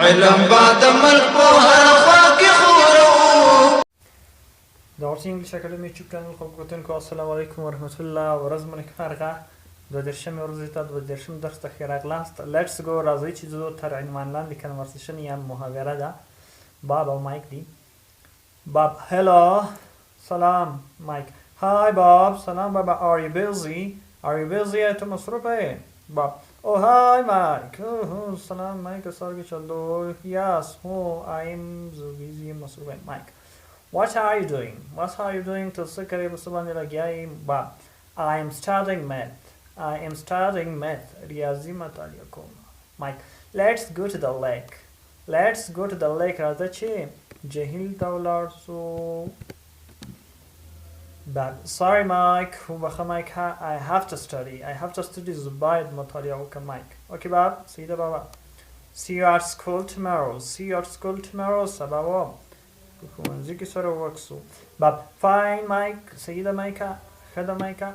علم بعد ملک په هر خوا کې خورو دارچین انگلیش اکادمی یوتیوب کانال خوب کتونکو السلام علیکم و رحمت الله و ورځ مو نیکمرغه د ديرشم ورځې ته د ديرشم درس ته ښه راغلاست. لیټس گو راځئ چې زه تر عنوان لاندې کنورسیشن یا محاوره ده. باب او مایک دی. باب hello سلام. مایک hi باب سلام بابا are you busy تو مصروفه؟ باب oh hi Mike سلام مایک سارگی چلدو yes I am so busy مصروفه. مایک what are you doing تو څه کوې په څه باندې لګیا یې؟ باب I am studying math ریاضي مطالعه کوم. مایک let's go to the lake راځه چې جهیل ته ولاړ سو. باب sorry Mike وبخه مایک I have to study زه باید مطالعه وکړم. مایک okay باب سیده بابا see you at school tomorrow سبا و ښوونځي کې سره وکسو. باب fine Mike سیده مایکا ښه ده مایکا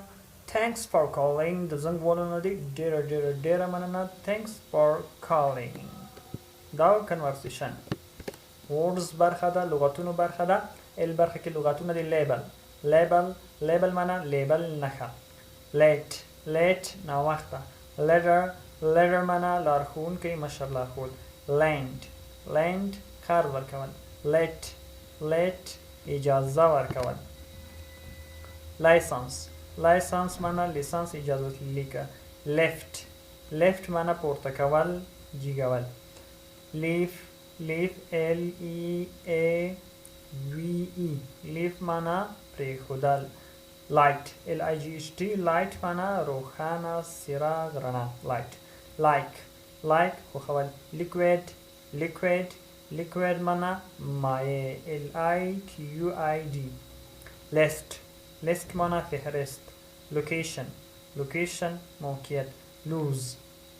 thanks for calling د زنګ وهلو نه دی ډېره مننه. thanks for calling دا کنورسیشن words برخه ده لغتونو برخه ده. ال برخه کې لغتونه دي. لیبل معنا لیبل نښه. late ناوخته. letter معنا لارښوونکی مشر لارښود. land کار ورکول. late اجازه ورکول. license معنا لیسانس اجازه لیکه. left معنا پورته کول جیګول. leave leave معنا پریښودل. light light معنا روښانه څراغ رڼا. like خوښول. liquid معنا مایع. list معنا فهرست. location موقعیت.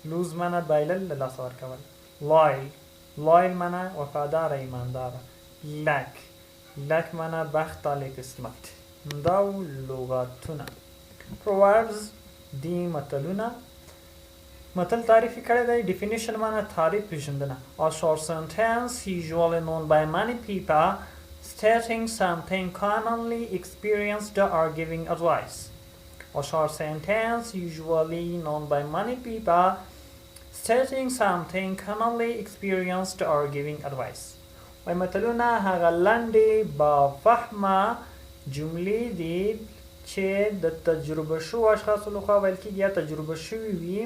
lose معنا بایلل له لاسه ورکول. loyal معنا وفادار ایماندار. luck معنا بخت علی قسمت. دا لغتونه. proverbs دی متلونه. متل تعریفی کړی دی. definition معنا تعریف پیژندنه. a short sentence usually known by many people stating something commonly experienced or giving advice. A short sentence usually known by many people stating something commonly experienced or giving advice. وای متلونه هغه لنډې با فهمه جملې دي چې د تجربه شوو اشخاصو لخوا ویل کېږي یا تجربه شوي وي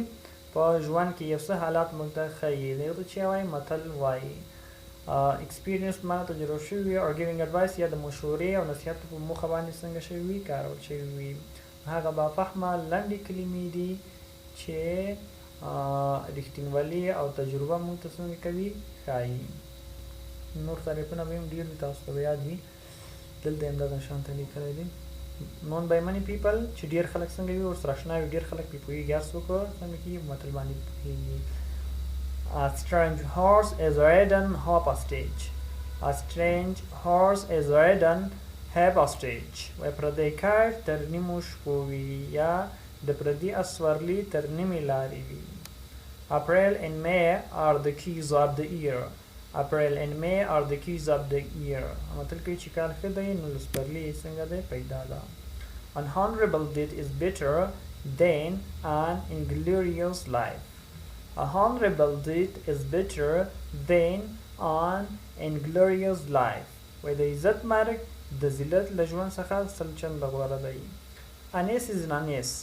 په ژوند کې یو څه حالات موږ ته ښیي. دغه ته چې وایي متل وایي. experience معنا تجربه شوي وي or giving advice یا د مشورې او نصیحتو په موخه باندې څنګه شوي وي کارول شوي وي. هغه با فهمه لنډې کلمې دي چې رښتینولي او تجربه موږ ته څنګه کوي ښایي. نور تعریفونه به هم ډېر دي تاسو ته به یاد وي. دلته هم دغه شان ته لیکلی دي. known by many people چې ډېر خلک څنګه وي ورسره اشنا وي. ډېر خلک پرې پوهېږي. هر څوک څنګه کېږي متل باندې پوهېږي. A strange horse is ridden up a stage. وایي پردی کار تر نیمو شپو وي یا د پردي اس سورلي تر نیمې لارې وي. April and May are the keys of the year. مطلب کوي چې کال ښه دی نو سپرلي څنګه دی پیدا ده. An honorable deed is better than an inglorious life. وایي د عزت مرګ د ذلت له ژوند څخه سل چنده غوره دی. An ace is an ace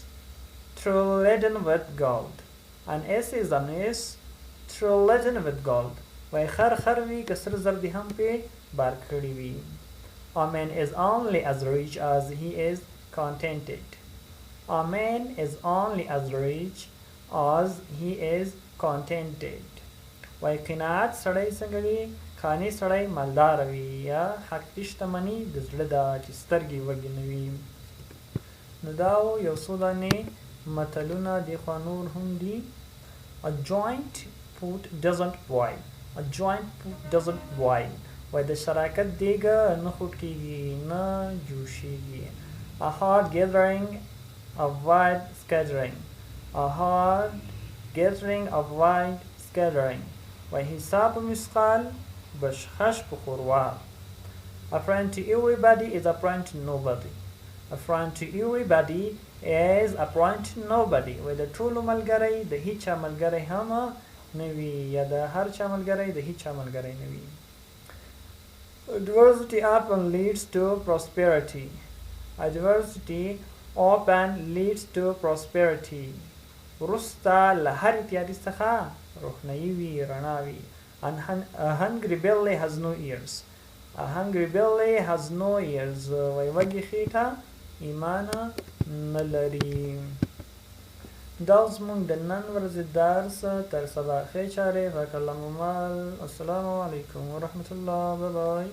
true laden with gold. وای خر وي که سره زر دې هم پې بار کړي وي. A man is only as rich as he is contented. وای قناعت سړی څنګه وي؟ قانع سړی مالدار وي یا حقیقي شتمني د زړه ده چې سترګې وږې نه وي. نو دا یو څو دانې متلونه دې خوا نور هم دي. A joint foot doesn't boil. وای د شراکت دیګه نه خوټ کېږي نه جوشېږي. A hard gathering avoid scattering. و حساب مثقال بشخش په ښوروا. A friend to everybody is a friend to nobody. A friend to everybody is a friend to nobody. و د ټولو ملګری د هیچا ملګری هم نه وي، یا د هر چا ملګری د هیچا ملګری نه وي. Adversity often leads to prosperity. Adversity often leads to prosperity. وروسته له هرې تیاري څخه روښنایي وي، رڼا وي. A hungry belly has no ears. A hungry belly has no ears. وږې خېټه ایمان نه لري. دا زموږ د نن ورځې درس تر سبا ښې چارې وکلم مال. السلام علیکم ورحمت الله. بای بای.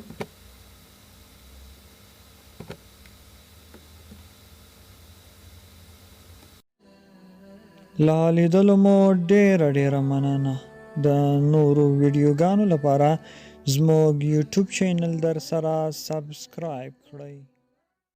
لا لیدلو مو ډیره مننه. د نورو ویډیوګانو لپاره زموږ یوټیوب چینل در سره سبسکرایب کړئ.